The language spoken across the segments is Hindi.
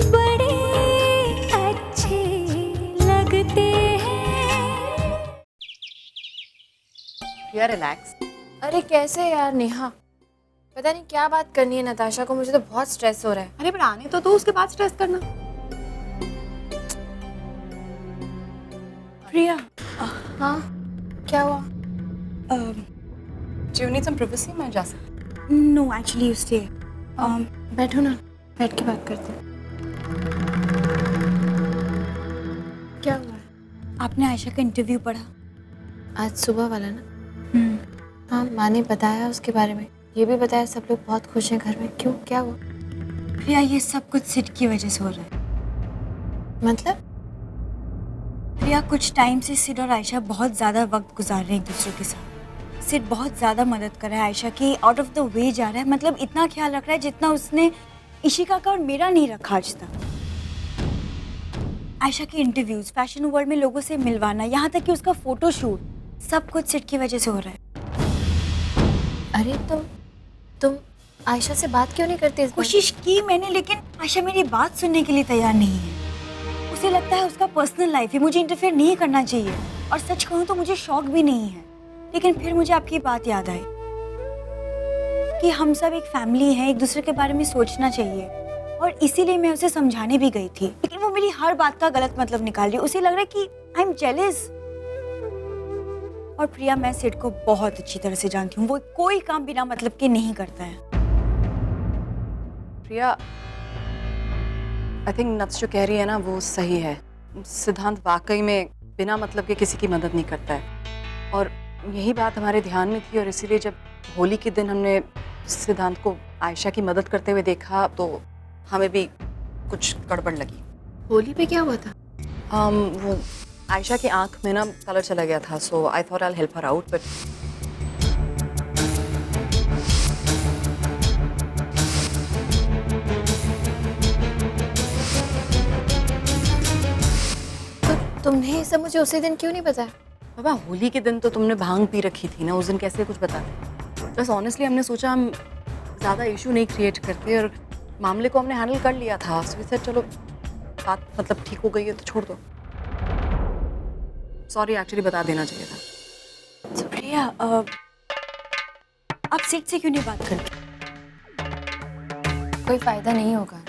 बड़े अच्छे लगते हैं। प्रिया रिलैक्स। अरे कैसे यार नेहा, पता नहीं क्या बात करनी है नताशा को, मुझे तो बहुत स्ट्रेस हो रहा है। अरे पर आने तो उसके बाद स्ट्रेस करना। प्रिया, हाँ क्या हुआ? Do you need some privacy? मैं जा सकती। No actually you stay. बैठो ना, बैठ के बात करते हैं। क्या हुआ है? आपने आयशा का इंटरव्यू पढ़ा? आज सुबह वाला ना? हाँ, माँ ने बताया उसके बारे में, ये भी बताया सब लोग बहुत खुश हैं घर में। क्यों, क्या हुआ? प्रिया, ये सब कुछ सिड की वजह से हो रहा है। मतलब? प्रिया, कुछ टाइम से सिड और आयशा बहुत ज़्यादा वक्त गुजार रहे हैं एक दूसरे के साथ। सिड बहुत ज़्यादा मदद कर रहा है आयशा की, आउट ऑफ द वे जा रहा है, मतलब इतना ख्याल रख रहा है जितना उसने इशिका का और मेरा नहीं रखा आज तक। आयशा के इंटरव्यूज, फैशन वर्ल्ड में लोगों से मिलवाना, यहाँ तक कि उसका फोटो शूट, सब कुछ सिड की वजह से हो रहा है। अरे तुम आयशा से बात क्यों नहीं करती? कोशिश की मैंने, लेकिन आयशा मेरी बात सुनने के लिए तैयार नहीं है। उसे लगता है उसका पर्सनल लाइफ है, मुझे इंटरफेयर नहीं करना चाहिए। और सच कहूँ तो मुझे शौक भी नहीं है, लेकिन फिर मुझे आपकी बात याद आई कि हम सब एक फैमिली हैं, एक दूसरे के बारे में सोचना चाहिए। और इसीलिए मैं उसे समझाने भी गई थी, लेकिन वो मेरी हर बात का गलत मतलब निकाल रही है। उसे लग रहा है कि आई एम जेलस। और प्रिया, मैं सिड को बहुत अच्छी तरह से जानती हूँ, वो कोई काम बिना मतलब के नहीं करता है। प्रिया, आई थिंक नत्स जो कह रही है ना वो सही है। सिद्धांत वाकई में बिना मतलब के किसी की मदद नहीं करता है, और यही बात हमारे ध्यान में थी। और इसीलिए जब होली के दिन हमने सिद्धांत को आयशा की मदद करते हुए देखा तो हमें भी कुछ गड़बड़ लगी। होली पे क्या हुआ था? वो आयशा की आंख में ना कलर चला गया था, so I thought I will help her out. But तुमने ये सब मुझे उसी दिन क्यों नहीं बताया? बाबा, होली के दिन तो तुमने भांग पी रखी थी ना, उस दिन कैसे कुछ बताते। बस ऑनेस्टली हमने सोचा हम ज़्यादा इशू नहीं क्रिएट करते, और मामले को हमने हैंडल कर लिया था। सो वी सेड चलो बात मतलब ठीक हो गई है तो छोड़ दो। सॉरी, एक्चुअली बता देना चाहिए था। तो प्रिया, आप सिड से क्यों नहीं बात करती? कोई फायदा नहीं होगा,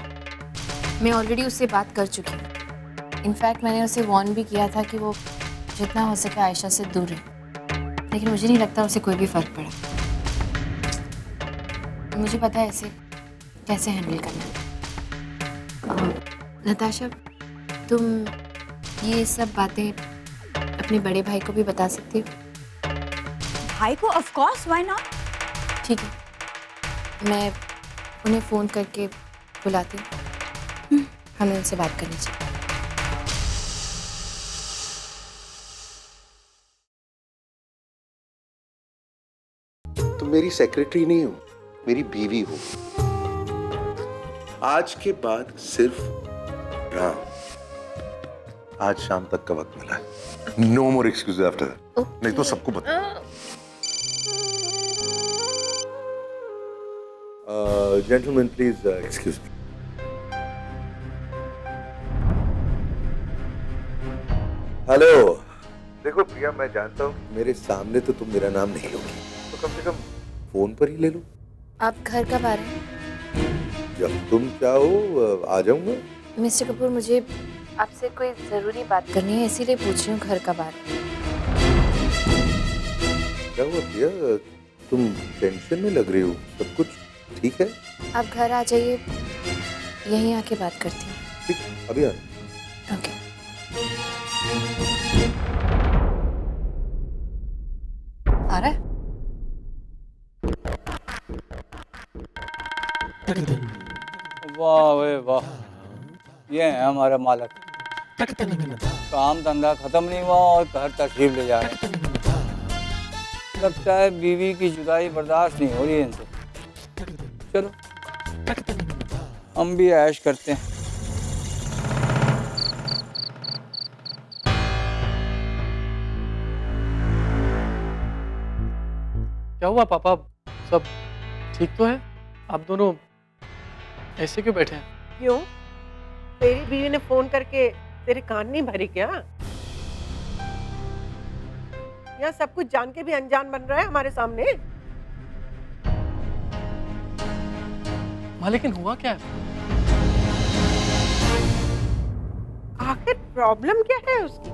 मैं ऑलरेडी उससे बात कर चुकी हूँ। इनफैक्ट मैंने उसे वार्न भी किया था कि वो जितना हो सके आयशा से दूर रहे, लेकिन मुझे नहीं लगता उसे कोई भी फर्क पड़ा। मुझे पता है इसे कैसे हैंडल करना है। नताशा, तुम ये सब बातें अपने बड़े भाई को भी बता सकती हो? भाई को? Of course, why not. ठीक है, मैं उन्हें फ़ोन करके बुलाती हूँ, हमें उनसे बात करनी चाहिए। तुम मेरी सेक्रेटरी नहीं हो, मेरी बीवी हो। आज के बाद सिर्फ राम। आज शाम तक का वक्त मिला है। No more excuse after that, नहीं तो सबको बता। Gentleman please excuse me. Hello, देखो प्रिया, मैं जानता हूँ मेरे सामने तो तुम मेरा नाम नहीं लोगी, तो कम से कम फोन पर ही ले लो। आप घर कब आ रहे हैं? जब तुम चाहो आ जाऊंगा। मिस्टर कपूर, मुझे आपसे कोई ज़रूरी बात करनी है, इसीलिए पूछ रही हूँ घर कब आ रहे हैं। क्या हुआ प्रिया, तुम टेंशन में लग रही हो? सब कुछ ठीक है? आप घर आ जाइए, यहीं आके बात करती हूँ। ठीक, अभी आ। ओके। आ रहा है? वाह वे वाह, ये है हमारा मालिक। काम धंधा खत्म नहीं हुआ और घर तशरीफ ले जा रहे हैं। लगता है बीवी की जुदाई बर्दाश्त नहीं हो रही है इनसे। चलो हम भी ऐश करते हैं। क्या हुआ पापा, सब ठीक तो है? आप दोनों ऐसे क्यों बैठे हैं? क्यों? तेरी बीवी ने फोन करके तेरे कान नहीं भरी क्या? यहाँ सब कुछ जान के भी अनजान बन रहा है हमारे सामने। माँ लेकिन हुआ क्या है? आखिर प्रॉब्लम क्या है उसकी?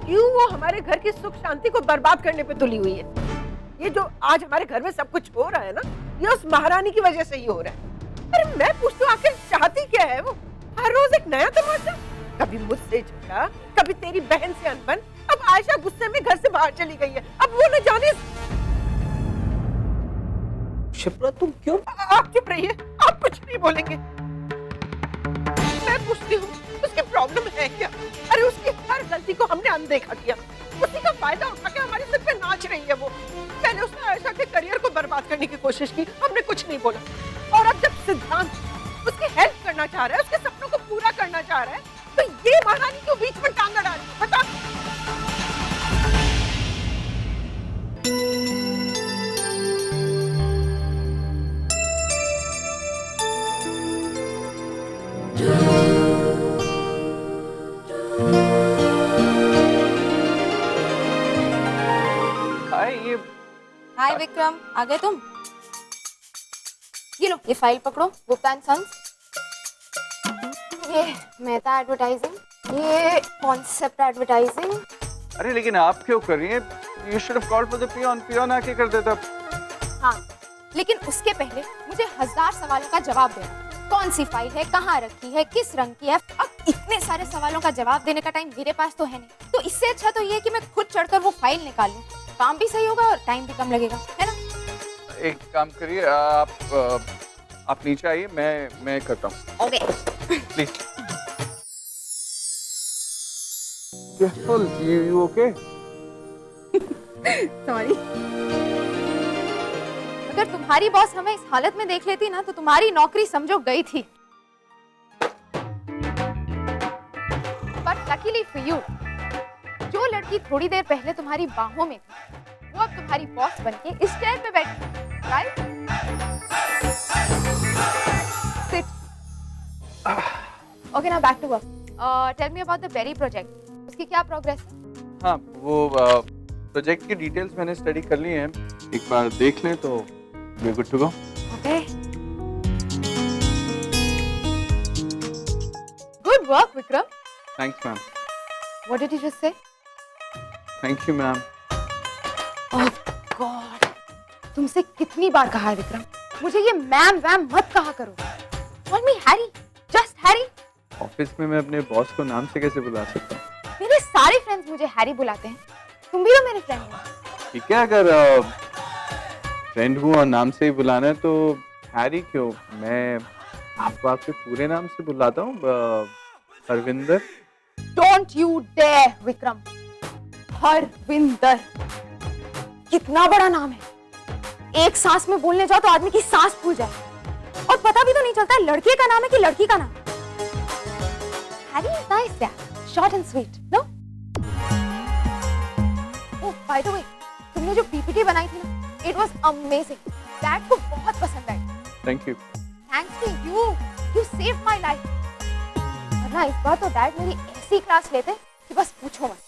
क्यों वो हमारे घर की सुख शांति को बर्बाद करने पे तुली हुई है? ये जो आज हमारे घर में सब कुछ हो रहा है ना, ये उस महारानी की वजह से ही हो रहा है। अरे मैं पूछती हूँ आखिर चाहती क्या है वो? हर रोज एक नया तमाशा, कभी मुझसे झगड़ा, कभी तेरी बहन से अनबन, अब आयशा गुस्से में घर से बाहर चली गई है, अब वो न जाने। शिप्रा तुम क्यों? आप चुप रहिए, आप कुछ नहीं बोलेंगे। मैं पूछती हूँ उसकी प्रॉब्लम है क्या? अरे उसकी हर गलती को हमने अनदेखा किया, उसी का फायदा उठा के हमारे सिर पे नाच रही है वो। पहले उसने आयशा के करियर को बर्बाद करने की कोशिश की, हमने कुछ नहीं बोला, और अब जब सिद्धांत उसकी हेल्प करना चाह रहा है, उसके सपनों को पूरा करना चाह रहा है, तो ये महारानी क्यों बीच में टांग अड़ा रही है? बता। हाय, ये हाय विक्रम, आ गए तुम? ये लो, ये फाइल पकड़ो, गुप्ता एंड सन्स। ये मेहता एडवर्टाइजिंग, ये कॉन्सेप्ट एडवर्टाइजिंग। अरे लेकिन आप क्यों कर रही हैं? You should have called for the peon. Peon आके कर देता। हाँ, लेकिन उसके पहले मुझे 1000 सवालों का जवाब देना। कौन सी फाइल है, कहाँ रखी है, किस रंग की है? अब इतने सारे सवालों का जवाब देने का टाइम मेरे पास तो है नहीं, तो इससे अच्छा तो ये है कि मैं खुद चढ़कर वो फाइल निकाल लूं। काम भी सही होगा और टाइम भी कम लगेगा, है ना? एक काम करिए, आप नीचे आइए, मैं करता हूँ। Okay. Please. You okay? Sorry. अगर तुम्हारी बॉस हमें इस हालत में देख लेती ना, तो तुम्हारी नौकरी समझो गई थी। But luckily for you, जो लड़की थोड़ी देर पहले तुम्हारी बाहों में थी, वो अब तुम्हारी बॉस बनके इस चेयर पे बैठी, right? Sit. Okay, now back to work. Tell me about the berry project. उसकी क्या प्रोग्रेस है? हाँ, वो प्रोजेक्ट की डिटेल्स मैंने स्टडी कर ली हैं, एक बार देख लें तो we're good to go. Okay. Good work, Vikram. Thanks, ma'am. What did you just say? Thank you, ma'am. Oh God! तुमसे कितनी बार कहा है विक्रम, मुझे ये मैम वैम मत कहा करो। Call me Harry, just Harry. Office में मैं अपने बॉस को नाम से कैसे बुला सकता हूँ? मेरे सारे फ्रेंड्स मुझे हैरी बुलाते हैं, तुम भी तो मेरे फ्रेंड हो। ठीक है, अगर फ्रेंड हूँ और नाम से ही बुलाना है तो हैरी क्यों? मैं आपको आपके पूरे नाम से बुलाता हूँ, Harvinder. Don't you dare, Vikram. Harvinder कितना बड़ा नाम है, एक सांस में बोलने जाओ तो आदमी की सांस फूल जाए, और पता भी तो नहीं चलता है लड़के का नाम है कि लड़की का नाम। Harry is nice, yeah. Short and sweet, no? Oh, by the way, तुमने जो पीपीटी बनाई थी ना, it was amazing. Dad को बहुत पसंद आई। Thank you. Thanks to you, you saved my life. वरना इस बार तो डैड मेरी ऐसी क्लास लेते कि बस पूछो मत।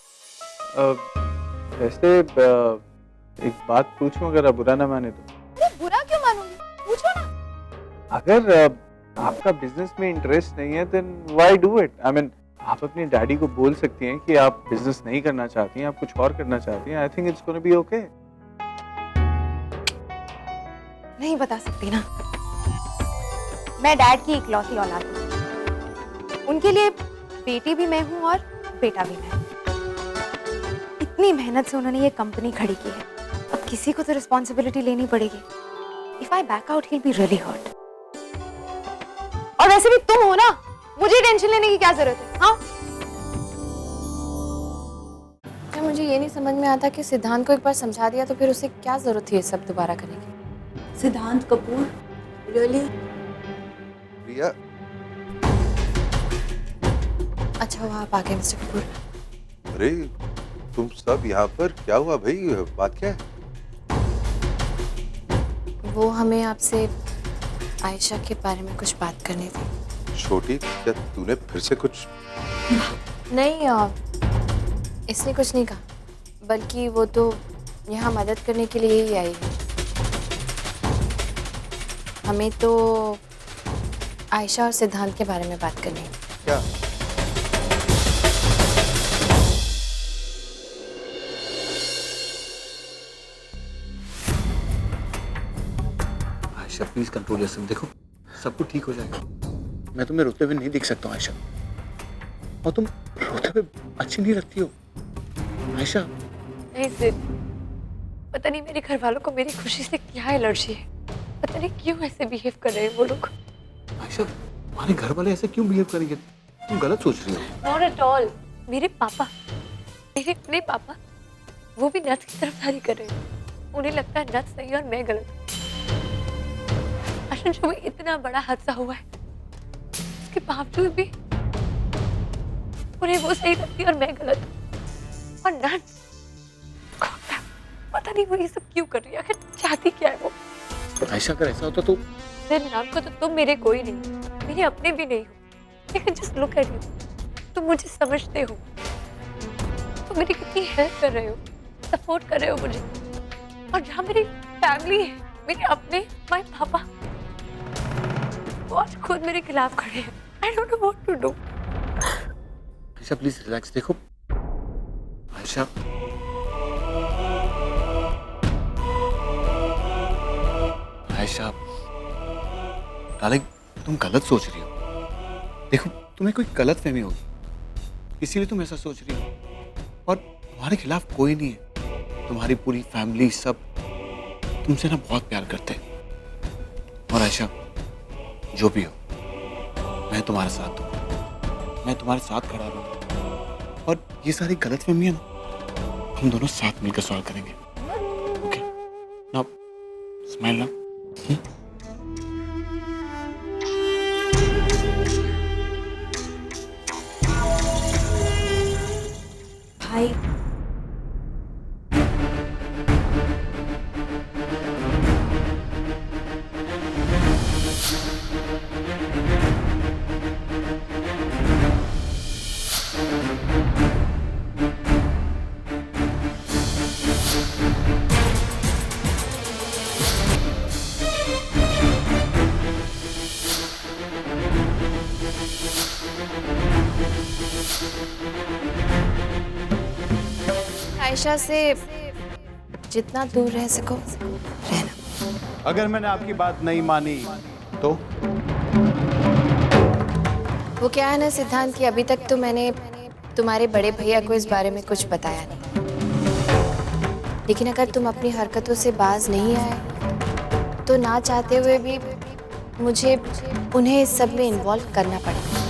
वैसे एक बात पूछूं, अगर आप बुरा ना माने तो? अरे बुरा क्यों मानूंगी, पूछो ना। अगर आपका बिजनेस में इंटरेस्ट नहीं है, then why do it? I mean, आप अपने डैडी को बोल सकती हैं कि आप बिजनेस नहीं करना चाहती हैं, आप कुछ और करना चाहती हैं। I think it's going to be okay. नहीं बता सकती ना, मैं डैड की इकलौती औलाद हूँ। उनके लिए बेटी भी मैं हूँ और बेटा भी मैं। इतनी मेहनत से उन्होंने ये कंपनी खड़ी की है, अब किसी को तो रिस्पॉन्सिबिलिटी लेनी पड़ेगी। If I back out, he'll be really hurt. और वैसे भी तुम हो ना, मुझे टेंशन लेने की क्या जरूरत है? हाँ? मुझे ये नहीं समझ में आता कि सिद्धांत को एक बार समझा दिया तो फिर उसे क्या जरूरत थी ये सब दोबारा करने की? सिद्धांत कपूर, रियली? प्रिया, अच्छा हुआ आप आ गए मिस्टर कपूर। अरे तुम सब यहाँ पर, क्या हुआ भाई? बात क्या है? वो हमें आपसे आयशा के बारे में कुछ बात करनी थी। छोटी, क्या तूने फिर से कुछ? नहीं, इसने कुछ नहीं कहा, बल्कि वो तो यहाँ मदद करने के लिए ही आई है। हमें तो आयशा और सिद्धांत के बारे में बात करनी है। क्या? Ayesha please control yourself. देखो सब कुछ ठीक हो जाएगा। मैं तुम्हें रोते हुए नहीं देख सकता हूँ आयशा, और तुम रोते हुए अच्छी नहीं लगती हो आयशा। नहीं सिद्ध, पता नहीं मेरे घर वालों को मेरी खुशी से क्या एलर्जी है। पता नहीं क्यों ऐसे बिहेव कर रहे हैं वो लोग। आयशा तुम्हारे घर वाले ऐसे क्यों बिहेव करेंगे? तुम गलत सोच रही हो। Not at all. मेरे पापा, मेरे अपने पापा, वो भी नथ की तरफदारी कर रहे हैं। उन्हें लगता है नथ सही और मैं गलत। आशा, जो इतना बड़ा हादसा हुआ है उसके बावजूद भी उन्हें वो सही लगती और मैं गलत। और नथ, पता नहीं वो ये सब क्यों कर रही है, आखिर चाहती क्या है वो। आयशा अगर ऐसा होता तो तेरे नाम को तो तुम मेरे कोई नहीं, मेरे अपने भी नहीं हो, लेकिन जस्ट लुक एट यू, तुम मुझे समझते हो, तुम मेरी कितनी हेल्प कर रहे हो, सपोर्ट कर रहे हो मुझे। और जहाँ मेरी फैमिली है, मेरे अपने माय पापा, वो आज खुद मेरे खिलाफ खड़े हैं। I don't know what to do. Ayesha please relax. देखो आयशा, आयशा डार्लिंग, तुम गलत सोच रही हो। देखो तुम्हें कोई गलत फहमी होगी, इसीलिए तुम ऐसा सोच रही हो। और तुम्हारे खिलाफ कोई नहीं है, तुम्हारी पूरी फैमिली सब तुमसे ना बहुत प्यार करते हैं। और आयशा जो भी हो, मैं तुम्हारे साथ हूँ, मैं तुम्हारे साथ खड़ा रहूँगा। और ये सारी गलत फहमियाँ ना हम दोनों साथ मिलकर सॉल्व करेंगे। Okay now smile now. भाई आयशा से जितना दूर रह सको रहना। अगर मैंने आपकी बात नहीं मानी तो? वो क्या है ना सिद्धांत, कि अभी तक तो मैंने तुम्हारे बड़े भैया को इस बारे में कुछ बताया नहीं, लेकिन अगर तुम अपनी हरकतों से बाज नहीं आए तो ना चाहते हुए भी मुझे उन्हें इस सब में इन्वॉल्व करना पड़ेगा।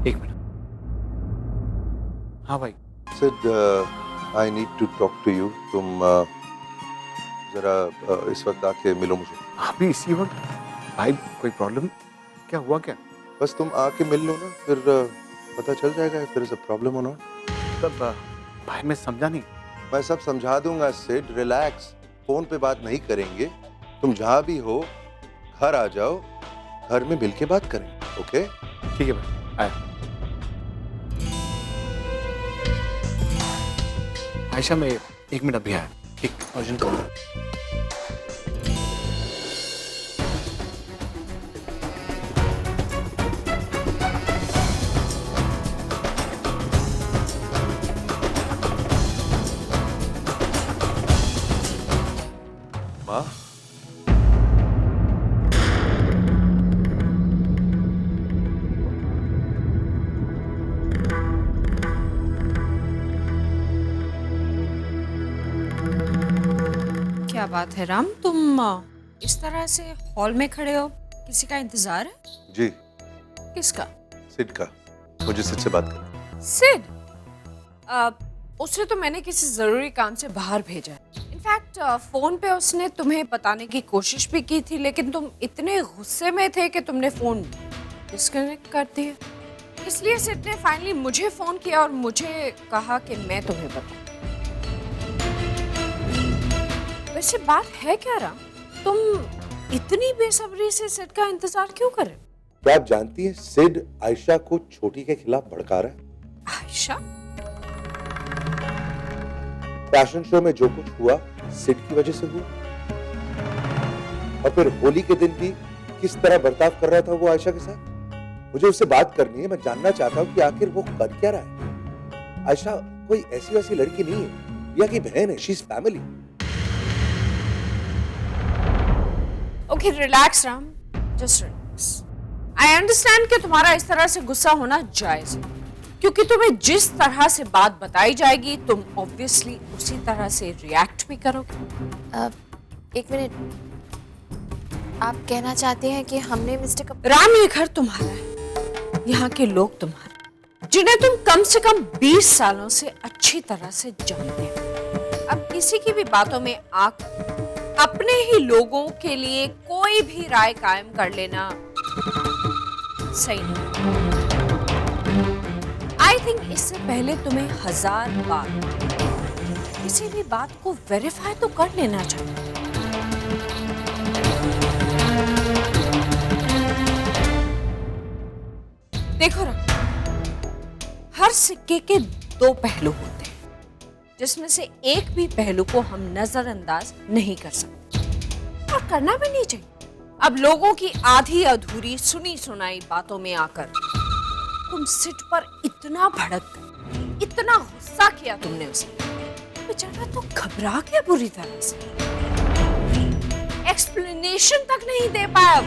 एक मिनट। हाँ भाई। Sid, I need to talk to you. तुम जरा इस वक्त आके मिलो मुझे। अभी इसी वक्त? भाई कोई प्रॉब्लम? क्या हुआ क्या? बस तुम आके मिल लो ना, फिर पता चल जाएगा if there is a problem or not। तब भाई मैं समझा नहीं। मैं सब समझा दूंगा सिड, रिलैक्स। फोन पे बात नहीं करेंगे, तुम जहाँ भी हो घर आ जाओ, घर में मिल के बात करेंगे। ओके ठीक है भाई, आया। आयशा मैं 1 मिनट अभी आया, एक अर्जेंट कॉल। माँ, क्या बात है राम, तुम इस तरह से हॉल में खड़े हो? किसी का इंतजार है? जी किसका? सिड का। मुझे सिड से बात करनी। सिड? उसे तो मैंने किसी जरूरी काम से बाहर भेजा है। इनफैक्ट फोन पे उसने तुम्हें बताने की कोशिश भी की थी, लेकिन तुम इतने गुस्से में थे कि तुमने फोन डिस्कनेक्ट कर दिया। इसलिए सिड ने फाइनली मुझे फोन किया और मुझे कहा कि मैं तुम्हें बताऊं। वैसे बात है क्या राम? तुम इतनी बेसब्री से सेट का इंतजार क्यों कर रहे हो? क्या आप जानती हैं सिड आयशा को छोटी के खिलाफ भड़का रहा है? आयशा? फैशन शो में जो कुछ हुआ सिड की वजह से हुआ, और फिर होली के दिन भी किस तरह बर्ताव कर रहा था वो आयशा के साथ। मुझे उससे बात करनी है, मैं जानना चाहता हूँ कि आखिर वो कर क्या रहा है। आयशा कोई ऐसी वैसी लड़की नहीं है, या की बहन है, she is family. Okay relax Ram, just relax. I understand कि तुम्हारा इस तरह से गुस्सा होना जायज है, क्योंकि तुम्हें जिस तरह से बात बताई जाएगी तुम ऑब्वियसली उसी तरह से रिएक्ट भी करोगे। एक मिनट, आप कहना चाहते हैं कि हमने मिस्टेक? राम ये घर तुम्हारा है, यहाँ के लोग तुम्हारे, जिन्हें तुम कम से कम 20 सालों से अच्छी तरह से जानते हो। अब किसी की भी बातों में आकर अपने ही लोगों के लिए कोई भी राय कायम कर लेना सही नहीं। आई थिंक इससे पहले तुम्हें 1000 बार किसी भी बात को वेरीफाई तो कर लेना चाहिए। देखो ना, हर सिक्के के 2 पहलू होते हैं, जिसमें से एक भी पहलू को हम नजरअंदाज नहीं कर सकते, और करना भी नहीं चाहिए। अब लोगों की आधी अधूरी सुनी सुनाई बातों में आकर तुम सिट पर इतना भड़क गए, इतना गुस्सा किया तुमने उसे, बेचारा तो घबरा गया बुरी तरह से, एक्सप्लेनेशन तक नहीं दे पाया।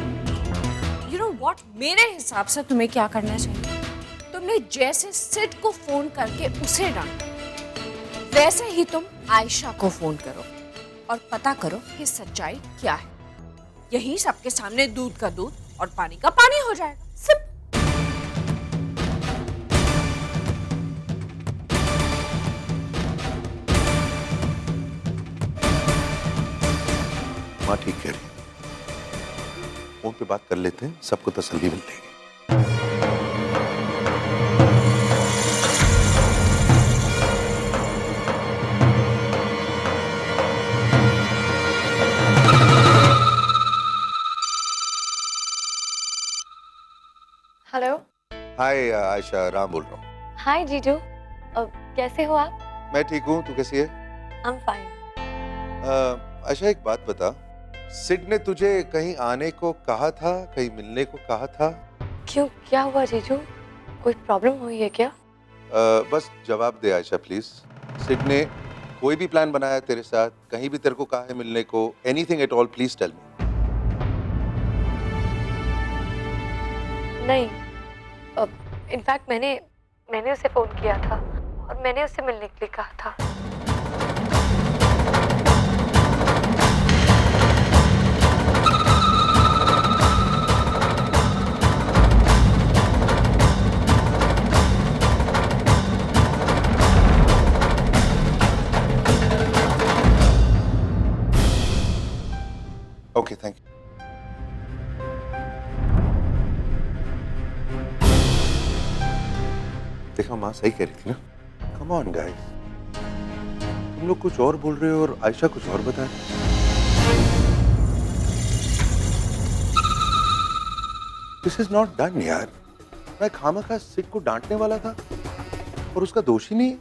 यू नो व्हाट, मेरे हिसाब से तुम्हें क्या करना चाहिए, तुमने जैसे सिड को फोन करके उसे डांटा, वैसे ही तुम आयशा को फोन करो और पता करो कि सच्चाई क्या है। यही सबके सामने दूध का दूध और पानी का पानी हो जाएगा। सिर्फ माँ ठीक कह रही है, फोन पे बात कर लेते हैं, सबको तसल्ली मिलेगी। हेलो। हाय आयशा, राम बोल रहा हूँ। हाय जीजू, कैसे हो आप? मैं ठीक हूँ, तू कैसी है? I am fine. आयशा एक बात बता, सिड ने तुझे कहीं आने को कहा था, कहीं मिलने को कहा था? क्यों, क्या हुआ जीजू? कोई प्रॉब्लम हुई है क्या? बस जवाब दे आयशा प्लीज। सिड ने कोई भी प्लान बनाया तेरे साथ, कहीं भी तेरे को कहा है मिलने को, anything at all, please tell me. नहीं, इनफैक्ट मैंने उसे फोन किया था और मैंने उससे मिलने के लिए कहा था। Okay, thank you. देखा, माँ सही कह रही थी ना। कम ऑन गाइस, तुम लोग कुछ और बोल रहे हो और आयशा कुछ और बता रही है। दिस इज नॉट डन यार। मैं खामखा सिड को डांटने वाला था और उसका दोष ही नहीं है।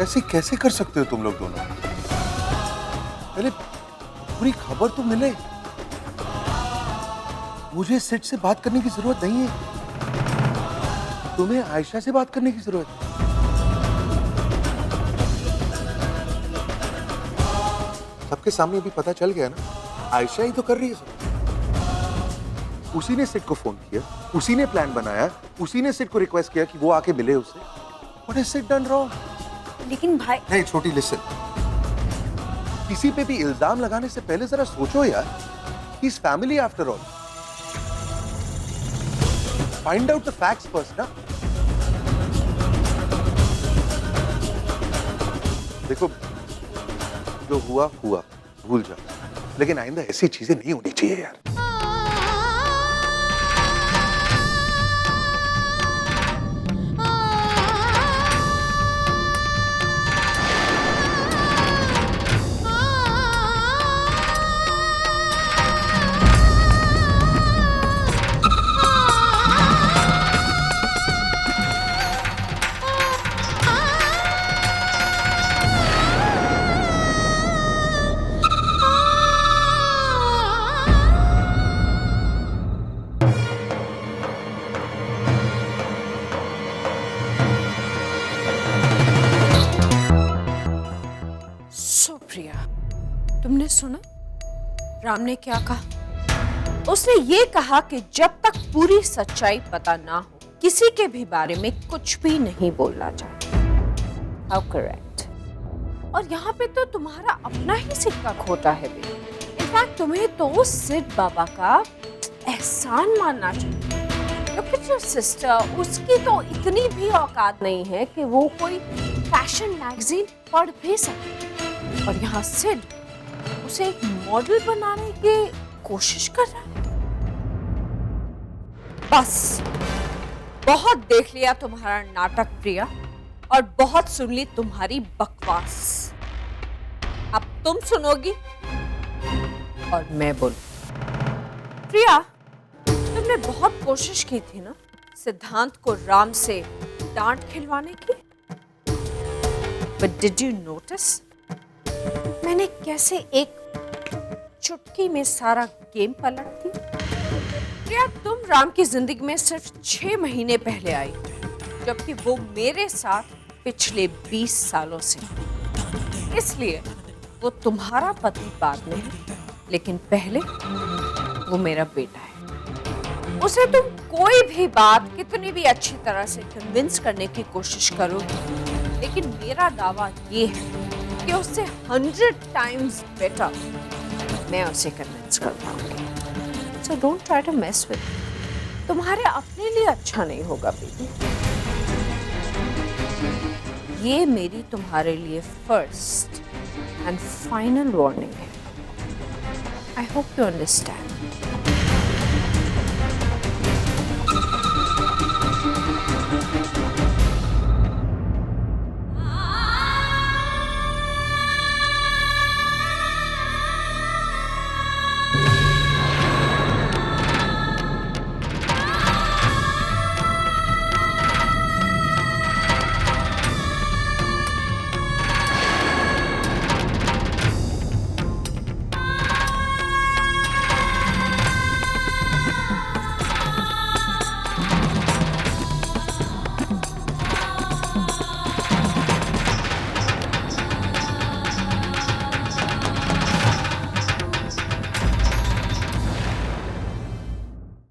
ऐसे कैसे कर सकते हो तुम लोग दोनों? पहले पूरी खबर तो मिले। मुझे सिड से बात करने की जरूरत नहीं है, तुम्हें आयशा से बात करने की जरूरत है। सबके सामने भी पता चल गया ना, आयशा ही तो कर रही है सब। उसी ने सिड को फोन किया, उसी ने प्लान बनाया, उसी ने सिड को रिक्वेस्ट किया कि वो आके मिले उससे। What is Sid done wrong? लेकिन भाई, नहीं छोटी, लिसन, किसी पे भी इल्जाम लगाने से पहले जरा सोचो यार, he is family after all. Find out the facts first ना। देखो, जो हुआ हुआ, भूल जाओ, लेकिन आइंदा ऐसी चीजें नहीं होनी चाहिए यार। सुना राम ने क्या कहा? उसने ये कहा कि जब तक पूरी सच्चाई पता ना हो किसी के भी बारे में कुछ भी नहीं बोलना चाहिए। How correct. और यहाँ पे तो तुम्हारा अपना ही सिक्का खोटा है बेटी। इनफैक्ट तुम्हें तो सिद्ध बाबा का एहसान मानना चाहिए। Look at your sister, उसकी तो इतनी भी औकात नहीं है कि वो कोई फैशन मैगजीन पढ़ भी सके, और यहाँ सिड उसे एक मॉडल बनाने की कोशिश कर रहा है। बस बहुत देख लिया तुम्हारा नाटक प्रिया, और बहुत सुन ली तुम्हारी बकवास। अब तुम सुनोगी और मैं बोलूं। प्रिया, तुमने बहुत कोशिश की थी ना सिद्धांत को राम से डांट खिलवाने की, बट डिड यू नोटिस मैंने कैसे एक चुटकी में सारा गेम पलट दी? प्रिया, तुम राम की जिंदगी में सिर्फ 6 महीने पहले आई, जबकि वो मेरे साथ पिछले 20 सालों से। इसलिए वो तुम्हारा पति बाद में है, लेकिन पहले वो मेरा बेटा है। उसे तुम कोई भी बात कितनी भी अच्छी तरह से कन्विंस करने की कोशिश करोगे, लेकिन मेरा दावा ये है कि उससे 100 टाइम्स बेटर मैं उसे कन्विंस कर पाऊंगी। So don't try to mess with. तुम्हारे अपने लिए अच्छा नहीं होगा बेबी। ये मेरी तुम्हारे लिए फर्स्ट एंड फाइनल वार्निंग है। I hope you understand.